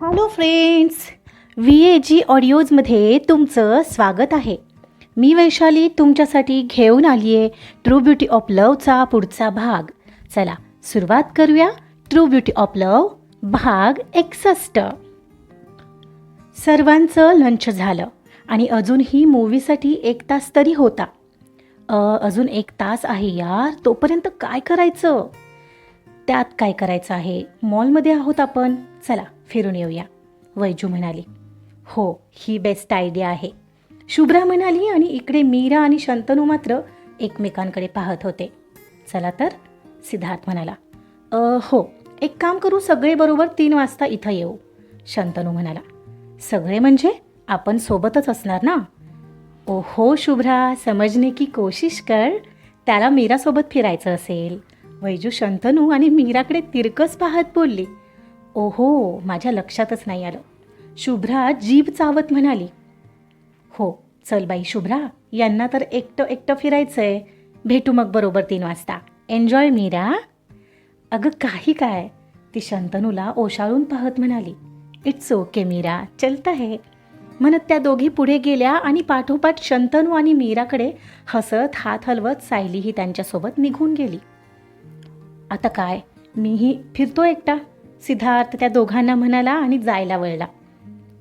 Hello friends, VAG ऑडिओजमध्ये तुमचं स्वागत आहे. मी वैशाली तुमच्यासाठी घेऊन आली आहे ट्रू ब्युटी ऑफ लवचा पुढचा भाग. चला सुरुवात करूया. ट्रू ब्युटी ऑफ लव भाग 61. सर्वांचं लंच झालं आणि अजूनही मूवीसाठी 1 तास तरी होता. अजून 1 तास आहे यार, तोपर्यंत काय करायचं? त्यात काय करायचं आहे, मॉलमध्ये आहोत आपण, चला फिरून येऊया. वैजू म्हणाली, हो ही बेस्ट आयडिया आहे. शुभ्रा म्हणाली आणि इकडे मीरा आणि शंतनू मात्र एकमेकांकडे पाहत होते. चला तर, सिद्धार्थ म्हणाला. हो, एक काम करू, सगळे बरोबर 3 वाजता इथं येऊ. शंतनू म्हणाला. सगळे म्हणजे आपण सोबतच असणार ना? ओहो शुभ्रा, समजने की कोशिश कर, त्याला मीरासोबत फिरायचं असेल. वैजू शंतनू आणि मीराकडे तिरकस पाहत बोलली. ओहो, माझ्या लक्षातच नाही आलं. शुभ्रा जीभ चावत म्हणाली. हो चल बाई शुभ्रा, यांना तर एकटं फिरायचंय. भेटू मग बरोबर 3 वाजता. एन्जॉय मीरा. अगं काही काय, ती शंतनूला ओशाळून पाहत म्हणाली. इट्स ओके मीरा, चलता है म्हणत त्या दोघी पुढे गेल्या आणि पाठोपाठ शंतनू आणि मीराकडे हसत हात हलवत सायलीही त्यांच्यासोबत निघून गेली. आता काय, मीही फिरतो एकटा, सिद्धार्थ त्या दोघांना म्हणाला आणि जायला वळला.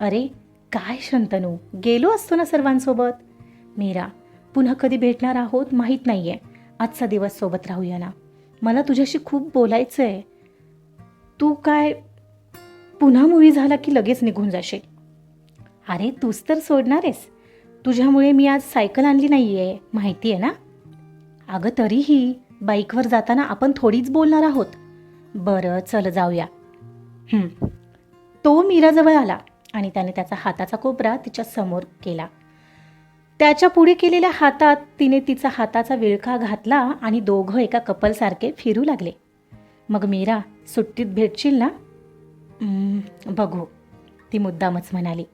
अरे काय शंतनू, गेलो असतो ना सर्वांसोबत. मीरा, पुन्हा कधी भेटणार आहोत माहीत नाही आहे. आजचा दिवस सोबत राहूया ना, मला तुझ्याशी खूप बोलायचं आहे. तू काय पुन्हा मूवी झाला की लगेच निघून जाशील? अरे तूच तर सोडणार आहेस. तुझ्यामुळे मी आज सायकल आणली नाही आहे, माहिती आहे ना? अगं तरीही बाईकवर जाताना आपण थोडीच बोलणार आहोत. बरं चल जाऊया. तो मीराजवळ आला आणि त्याने त्याचा हाताचा कोपरा तिच्या समोर केला. त्याच्या पुढे केलेल्या हातात तिने तिचा हाताचा विळखा घातला आणि दोघं एका कपलसारखे फिरू लागले. मग मीरा, सुट्टीत भेटशील ना? बघू, ती मुद्दामच म्हणाली.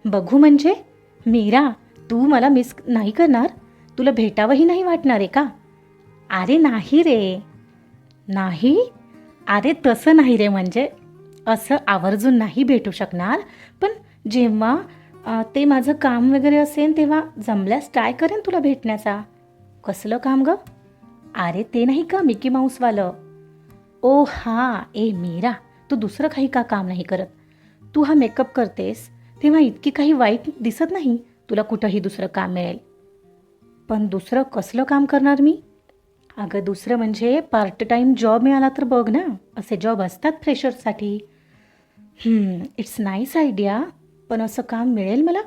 बघू म्हणजे? मीरा, तू मला मिस नाही करणार? तुला भेटावंही नाही वाटणार आहे का? अरे नाही रे. नाही? अरे तसं नाही रे, म्हणजे असं आवर्जून नाही भेटू शकणार, पण जेव्हा ते माझं काम वगैरे असेल तेव्हा जमल्यास ट्राय करेन तुला भेटण्याचा. कसलं काम गं? अरे ते नाही का मिकी माऊसवालं. ओ हां, ए मीरा, तू दुसरं काही का काम नाही करत? तू हा मेकअप करतेस तेव्हा इतकी काही वाईट दिसत नाही. तुला कुठंही दुसरं काम मिळेल. पण दुसरं कसलं काम करणार मी? अगं दुसरं म्हणजे पार्ट टाईम जॉब मिळाला तर बघ ना, असे जॉब असतात फ्रेशर्ससाठी. इट्स नाईस आयडिया, पण असं काम मिळेल मला?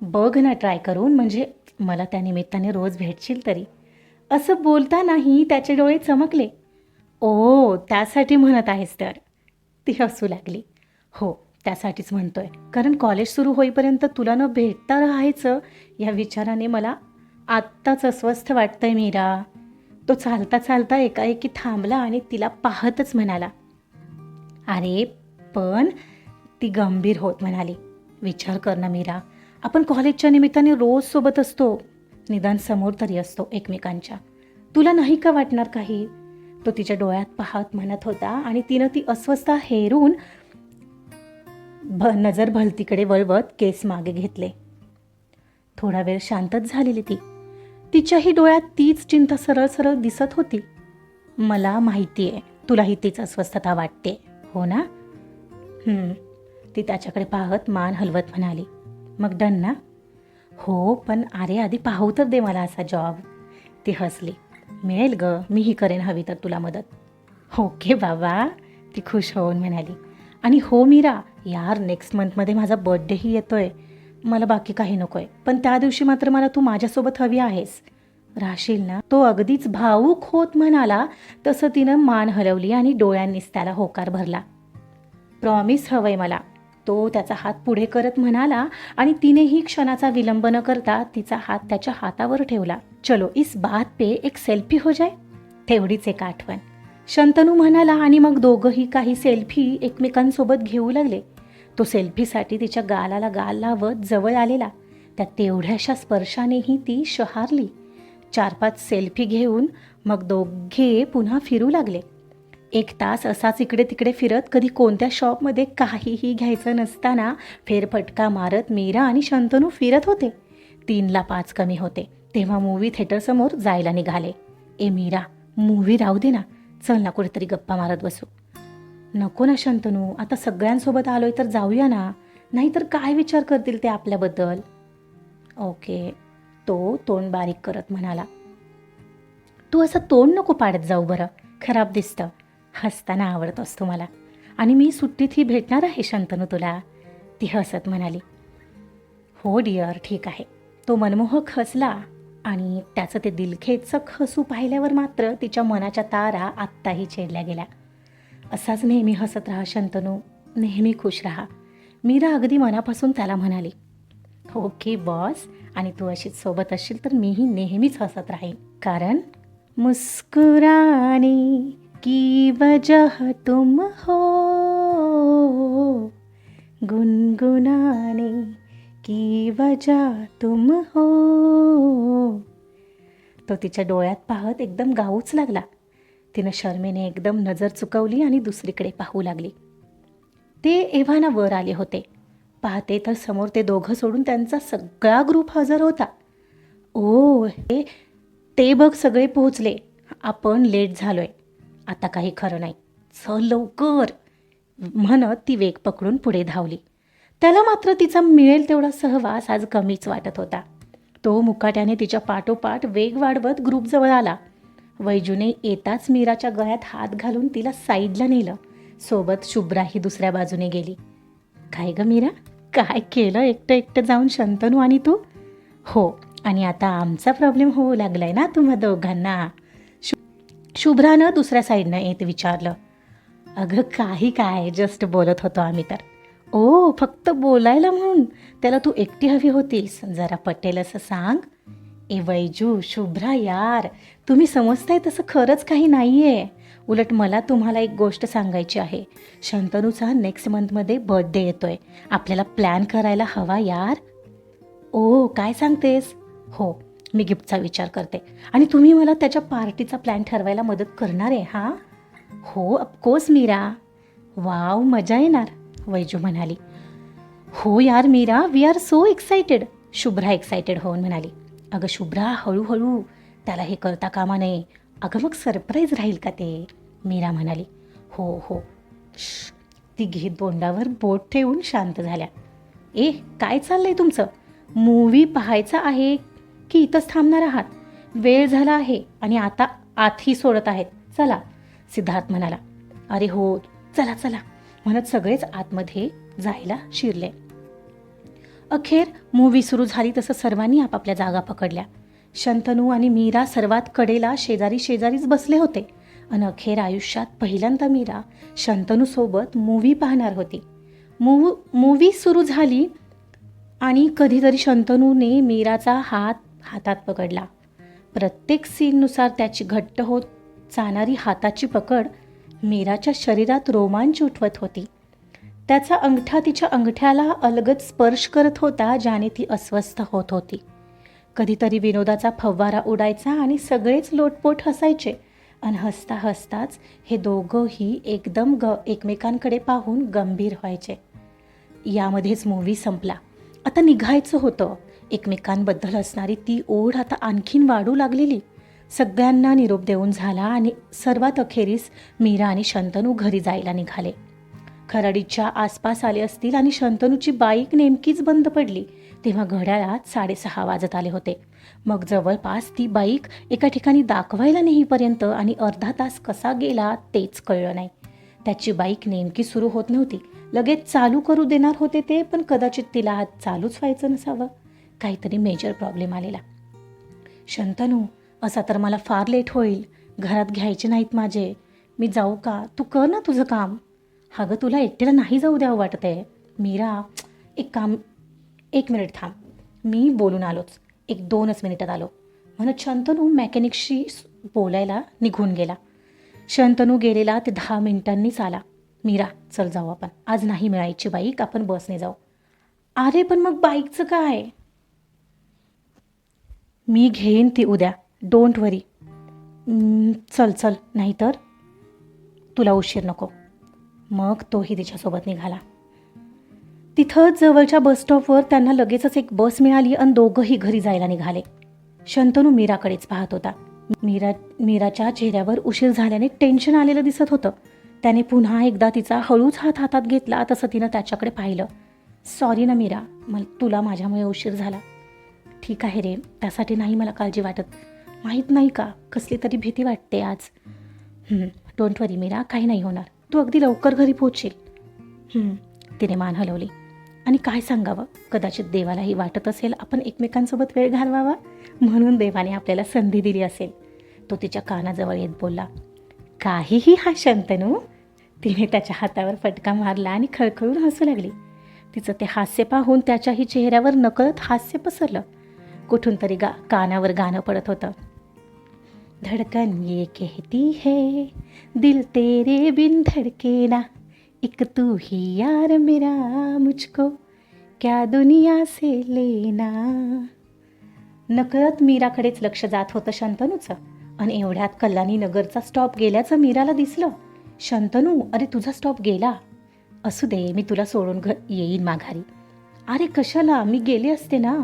बघ ना ट्राय करून, म्हणजे मला त्या निमित्ताने रोज भेटशील तरी. असं बोलतानाही त्याचे डोळे चमकले. ओ त्यासाठी म्हणत आहेस तर? ती हसू लागली. हो त्यासाठीच म्हणतोय, कारण कॉलेज सुरू होईपर्यंत तुला न भेटता राहायचं या विचाराने मला आत्ताच अस्वस्थ वाटतंय मीरा. तो चालता चालता एकाएकी थांबला आणि तिला पाहतच म्हणाला. अरे पण, ती गंभीर होत म्हणाली. विचार कर ना मीरा, आपण कॉलेजच्या निमित्ताने रोज सोबत असतो, निदान समोर तरी असतो एकमेकांच्या. तुला नाही का वाटणार काही? तो तिच्या डोळ्यात पाहत म्हणत होता आणि तिनं ती अस्वस्थता हेरून नजर भलतीकडे वळवत केस मागे घेतले. थोडा वेळ शांतच झालेली ती. तिच्याही डोळ्यात तीच चिंता सरळ सरळ दिसत होती. मला माहिती आहे तुलाही तीच अस्वस्थता वाटते, हो ना? ती त्याच्याकडे पाहत मान हलवत म्हणाली. मग डन ना? हो, पण अरे आधी पाहू तर दे मला असा जॉब. ती हसली. मिळेल ग, मीही करेन हवी तर तुला मदत. ओके बाबा, ती खुश होऊन म्हणाली. आणि हो मीरा, यार नेक्स्ट मंथमध्ये माझा बर्थडेही येतोय. मला बाकी काही नको आहे, पण त्या दिवशी मात्र मला तू माझ्यासोबत हवी आहेस. राहशील ना? तो अगदीच भावूक होत म्हणाला तसं तिनं मान हलवली आणि डोळ्यांनीच त्याला होकार भरला. प्रॉमिस हवंय मला, तो त्याचा हात पुढे करत म्हणाला आणि तिनेही क्षणाचा विलंब न करता तिचा हात त्याच्या हातावर ठेवला. चलो इस बात पे एक सेल्फी हो जाए. तेवढीच एक आठवण, शंतनू म्हणाला आणि मग दोघंही काही सेल्फी एकमेकांसोबत घेऊ लागले. तो सेल्फीसाठी तिच्या गालाला गाल लावत जवळ आलेला. त्या तेवढ्याशा स्पर्शानेही ती शहारली. 4-5 सेल्फी घेऊन मग दोघे पुन्हा फिरू लागले. 1 तास असाच इकडे तिकडे फिरत कधी कोणत्या शॉपमध्ये काहीही घ्यायचं नसताना फेरफटका मारत मीरा आणि शंतनू फिरत होते. 3ला 5 कमी होते तेव्हा मूव्ही थिएटरसमोर जायला निघाले. ए मीरा, मूव्ही राहू दे ना, चल ना कुठेतरी गप्पा मारत बसू. नको ना शंतनू, आता सगळ्यांसोबत आलोय तर जाऊया ना, नाहीतर काय विचार करतील ते आपल्याबद्दल. ओके, तो तोंड बारीक करत म्हणाला. तू असं तोंड नको पाडत जाऊ बरं, खराब दिसतं. हसताना आवडतोस तू मला, आणि मी सुट्टीतही भेटणार आहे शंतनू तुला, ती हसत म्हणाली. हो डिअर, ठीक आहे. तो मनमोहक हसला आणि त्याचं ते दिलखेचक हसू पाहिल्यावर मात्र तिच्या मनाच्या तारा आत्ताही छेडल्या गेल्या. असाच नेहमी हसत राहा शंतनू, नेहमी खुश राहा, मीरा अगदी मनापासून त्याला म्हणाली. ओके बॉस, आणि तू अशीच सोबत असशील तर मीही नेहमीच हसत राहीन, कारण मुस्कुराने की वजह तुम हो, गुनगुनाने की वजह तुम हो. तो तिच्या डोळ्यात पाहत एकदम गाऊच लागला. तिनं शर्मेने एकदम नजर चुकवली आणि दुसरीकडे पाहू लागली. ते एव्हाना वर आले होते. पाहते तर समोर ते दोघं सोडून त्यांचा सगळा ग्रुप हजर होता. ओ, ते बघ सगळे पोहोचले, आपण लेट झालोय, आता काही खरं नाही, चल लवकर, म्हणत ती वेग पकडून पुढे धावली. त्याला मात्र तिचा मिळेल तेवढा सहवास आज कमीच वाटत होता. तो मुकाट्याने तिच्या पाठोपाठ वेग वाढवत ग्रुपजवळ आला. वैजूने येताच मीराच्या गळ्यात हात घालून तिला साईडला नेलं. सोबत शुभ्राही दुसऱ्या बाजूने गेली. काय ग मीरा, काय केलं एकटं एकटं जाऊन शंतनू आणि तू? हो, आणि आता आमचा प्रॉब्लेम होऊ लागलाय ना तुम्हा दोघांना, शुभ्रानं दुसऱ्या साईडनं येत विचारलं. अगं काही काय, जस्ट बोलत होतो आम्ही तर. ओ, फक्त बोलायला म्हणून त्याला तू एकटी हवी होतीस, जरा पटेल असं सांग. ए वैजू, शुभ्रा यार, तुम्ही समजताय तसं खरंच काही नाही आहे. उलट मला तुम्हाला एक गोष्ट सांगायची आहे. शंतनूचा नेक्स्ट मंथमध्ये बर्थडे येतोय, आपल्याला प्लॅन करायला हवा यार. ओ, काय सांगतेस? हो, मी गिफ्टचा विचार करते, आणि तुम्ही मला त्याच्या पार्टीचा प्लॅन ठरवायला मदत करणार आहे हां? हो ऑफकोर्स मीरा. वाव, मजा येणार, वैजू म्हणाली. हो यार Meera, we are so excited, Shubhra excited होऊन म्हणाली. अगं शुभ्रा, हळूहळू, त्याला हे कळता कामा नये. अगं मग सरप्राईज राहील का ते, मीरा म्हणाली. हो हो, ती घेत बोंडावर बोट ठेवून शांत झाल्या. ए, काय चाललंय तुमचं? मूव्ही पाहायचा आहे की इथंच थांबणार आहात? वेळ झाला आहे आणि आता आतही सोडत आहेत, चला, सिद्धार्थ म्हणाला. अरे हो, चला चला, म्हणत सगळेच आतमध्ये जायला शिरले. अखेर मूव्ही सुरू झाली तसं सर्वांनी आपापल्या जागा पकडल्या. शंतनू आणि मीरा सर्वात कडेला शेजारी शेजारीच बसले होते. आणि अखेर आयुष्यात पहिल्यांदा मीरा शंतनूसोबत मूव्ही पाहणार होती. मूव्ही सुरू झाली आणि कधीतरी शंतनूने मीराचा हात हातात पकडला. प्रत्येक सीननुसार त्याची घट्ट होत जाणारी हाताची पकड मीराच्या शरीरात रोमांच उठवत होती. त्याचा अंगठा तिच्या अंगठ्याला अलगद स्पर्श करत होता, ज्याने ती अस्वस्थ होत होती. कधीतरी विनोदाचा फव्वारा उडायचा आणि सगळेच लोटपोट हसायचे. आणि हसता हसताच हे दोघंही एकदम एकमेकांकडे पाहून गंभीर व्हायचे. यामध्येच मूव्ही संपला. आता निघायचं होतं. एकमेकांबद्दल असणारी ती ओढ आता आणखीन वाढू लागलेली. सगळ्यांना निरोप देऊन झाला आणि सर्वात अखेरीस मीरा आणि शंतनू घरी जायला निघाले. खराडीच्या आसपास आले असतील आणि शंतनूची बाईक नेमकीच बंद पडली तेव्हा घड्याळात 6:30 वाजत आले होते. मग जवळपास ती बाईक एका ठिकाणी दाखवायला नेईपर्यंत आणि अर्धा तास कसा गेला तेच कळलं नाही. त्याची बाईक नेमकी सुरू होत नव्हती. लगेच चालू करू देणार होते ते, पण कदाचित तिला आज चालूच व्हायचं नसावं. काहीतरी मेजर प्रॉब्लेम आलेला. शंतनू, असा तर मला फार लेट होईल, घरात घ्यायचे नाहीत माझे, मी जाऊ का? तू कर ना तुझं काम. अगं तुला एकटीला नाही जाऊ द्यावं वाटत आहे. मीरा, एक मिनिट थांब, मी बोलून आलोच, 1-2च मिनिटात आलो, म्हणत शंतनू मॅकॅनिकशी बोलायला निघून गेला. शंतनू गेलेला ते 10 मिनिटांनीच आला. मीरा, चल जाऊ आपण, आज नाही मिळायची बाईक, आपण बसने जाऊ. अरे पण मग बाईकचं काय? मी घेईन ती उद्या, डोंट वरी. चल चल, नाहीतर. तुला उशीर नको. मग तोही तिच्यासोबत निघाला. तिथंच जवळच्या बसस्टॉपवर त्यांना लगेचच एक बस मिळाली आणि दोघंही घरी जायला निघाले. शंतनू मीराकडेच पाहत होता. मीराच्या चेहऱ्यावर उशीर झाल्याने टेन्शन आलेलं दिसत होतं. त्याने पुन्हा एकदा तिचा हळूच हात हातात घेतला तसं तिनं त्याच्याकडे पाहिलं. सॉरी ना मीरा, तुला माझ्यामुळे उशीर झाला. ठीक आहे रे, त्यासाठी नाही मला काळजी वाटत. माहीत नाही का कसली तरी भीती वाटते आज. डोंट वरी मीरा, काही नाही होणार. तू अगदी लवकर घरी पोहोचशील. तिने मान हलवली. आणि काय सांगावं, कदाचित देवालाही वाटत असेल आपण एकमेकांसोबत वेळ घालवावा, म्हणून देवाने आपल्याला संधी दिली असेल. तो तिच्या कानाजवळ येत बोलला. काहीही हा शंतनू. तिने त्याच्या हातावर फटका मारला आणि खळखळून हसू लागली. तिचं ते हास्य पाहून त्याच्याही चेहऱ्यावर नकळत हास्य पसरलं. कुठून तरी कानावर गाणं पडत होतं. धडकन ये कहती है दिल तेरे बिन धडके ना, एक तू ही यार मेरा मुझको क्या दुनिया से लेना. नकळत मीराकडेच लक्ष जात होतं शंतनूचं. आणि एवढ्यात कल्याणी नगरचा स्टॉप गेल्याचं मीराला दिसलं. शंतनू, अरे तुझा स्टॉप गेला. असू दे, मी तुला सोडून येईन माघारी. अरे कशाला, मी गेले असते ना.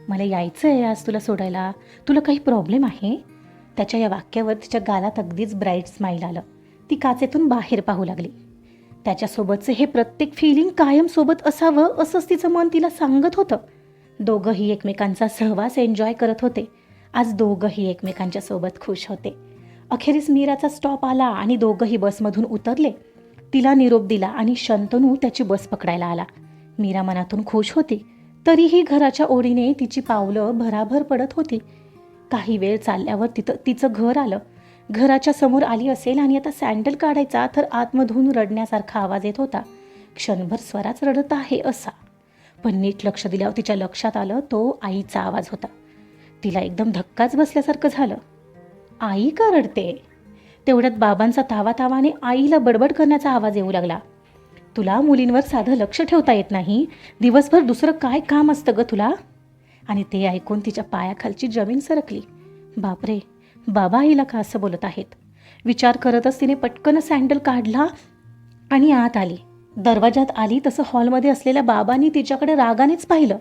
मला यायचं आहे आज तुला सोडायला. तुला काही प्रॉब्लेम आहे? त्याच्या या वाक्यावर तिच्या गालात अगदीच ब्राईट स्माईल आलं. ती काचेतून बाहेर पाहू लागली. त्याच्यासोबतचं हे प्रत्येक फिलिंग कायम सोबत असावं असंच तिचं मन तिला सांगत होतं. दोघंही एकमेकांचा सहवास एन्जॉय करत होते. आज दोघंही एकमेकांच्या सोबत खुश होते. अखेरीस मीराचा स्टॉप आला आणि दोघंही बसमधून उतरले. तिला निरोप दिला आणि शंतनू त्याची बस पकडायला आला. मीरा मनातून खुश होती, तरीही घराच्या ओढीने तिची पावलं भराभर पडत होती. काही वेळ चालल्यावर तिचं घर आलं. घराच्या समोर आली असेल आणि आता सँडल काढायचा तर आतमधून रडण्यासारखा आवाज येत होता. क्षणभर स्वराच रडत आहे असा. पण नीट लक्ष दिल्यावर तिच्या लक्षात आलं तो आईचा आवाज होता. तिला एकदम धक्काच बसल्यासारखं झालं. आई का रडते? तेवढ्यात बाबांचा तावातावाने आईला बडबड करण्याचा आवाज येऊ लागला. तुला मुलींवर साधं लक्ष ठेवता येत नाही? दिवसभर दुसरं काय काम असतं ग तुला? आणि ते ऐकून तिच्या पायाखालची जमीन सरकली. बापरे, बाबा आईला का असं बोलत आहेत? विचार करतच तिने पटकन सँडल काढला आणि आत आली. दरवाजात आली तसं हॉलमध्ये असलेल्या बाबांनी तिच्याकडे रागानेच पाहिलं.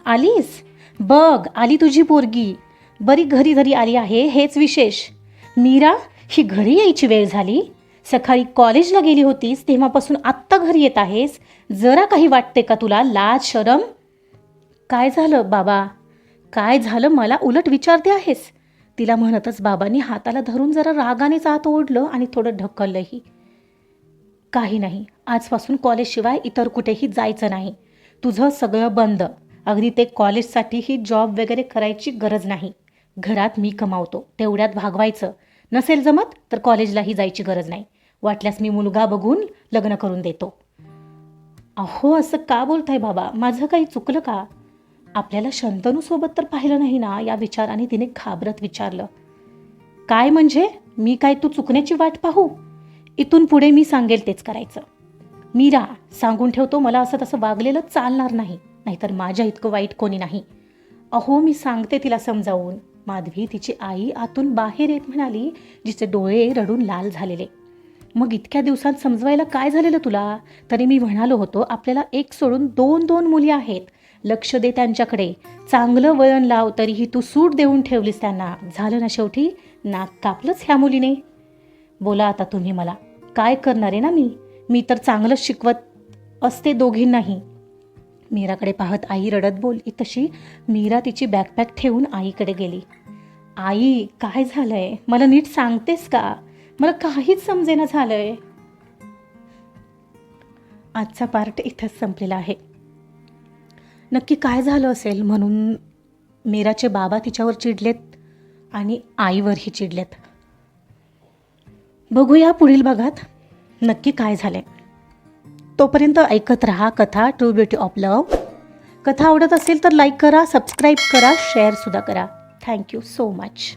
आलीस? बघ, आली तुझी पोरगी. बरी घरी आली आहे, हेच विशेष. मीरा, ही घरी यायची वेळ झाली? सकाळी कॉलेजला गेली होतीस तेव्हापासून आत्ता घरी येत आहेस? जरा काही वाटते का तुला? लाज शरम? काय झालं बाबा? काय झालं मला उलट विचारते आहेस? तिला म्हणतच बाबांनी हाताला धरून जरा रागानेच आत ओढलं आणि थोडं ढकललंही. काही नाही, आजपासून कॉलेजशिवाय इतर कुठेही जायचं नाही. तुझं सगळं बंद. अगदी ते कॉलेजसाठीही जॉब वगैरे करायची गरज नाही. घरात मी कमावतो, तेवढ्यात भागवायचं. नसेल जमत तर कॉलेजलाही जायची गरज नाही. वाटल्यास मी मुलगा बघून लग्न करून देतो. अहो, असं का बोलताय बाबा? माझं काही चुकलं का? आपल्याला शंतनूसोबत तर पाहिलं नाही ना? या विचाराने तिने घाबरत विचारलं. काय म्हणजे? मी काय तू चुकण्याची वाट पाहू? इथून पुढे मी सांगेल तेच करायचं. मीरा, सांगून ठेवतो, मला असं तसं वागलेलं चालणार नाही. नाहीतर माझ्या इतकं वाईट कोणी नाही. अहो, मी सांगते तिला समजावून. माधवी, तिची आई आतून बाहेर येत म्हणाली, जिचे डोळे रडून लाल झालेले. मग इतक्या दिवसात समजवायला काय झालेलं तुला? तरी मी म्हणालो होतो आपल्याला एक सोडून दोन मुली आहेत. लक्ष दे त्यांच्याकडे, चांगलं वळण लाव. तरीही तू सूट देऊन ठेवलीस त्यांना. झालं ना शेवटी? नाक कापलंच ह्या मुलीने. बोला आता तुम्ही मला. काय करणार आहे ना मी तर चांगलं शिकवत असते दोघींनाही. मीराकडे पाहत आई रडत बोलली तशी मीरा तिची बॅकपॅक ठेवून आईकडे गेली. आई, काय झालंय? मला नीट सांगतेस का? मला काहीच समजेना झालंय. आजचा पार्ट इथंच संपलेला आहे. नक्की काय झालं असेल म्हणून मीराचे बाबा तिच्यावर चिडलेत आणि आईवरही चिडलेत. बघूया पुढील भागात नक्की काय झालंय. तोपर्यंत ऐकत रहा कथा ट्रू ब्युटी ऑफ लव्ह. कथा आवडत असेल तर लाईक करा, सबस्क्राईब करा, शेअरसुद्धा करा. Thank you so much.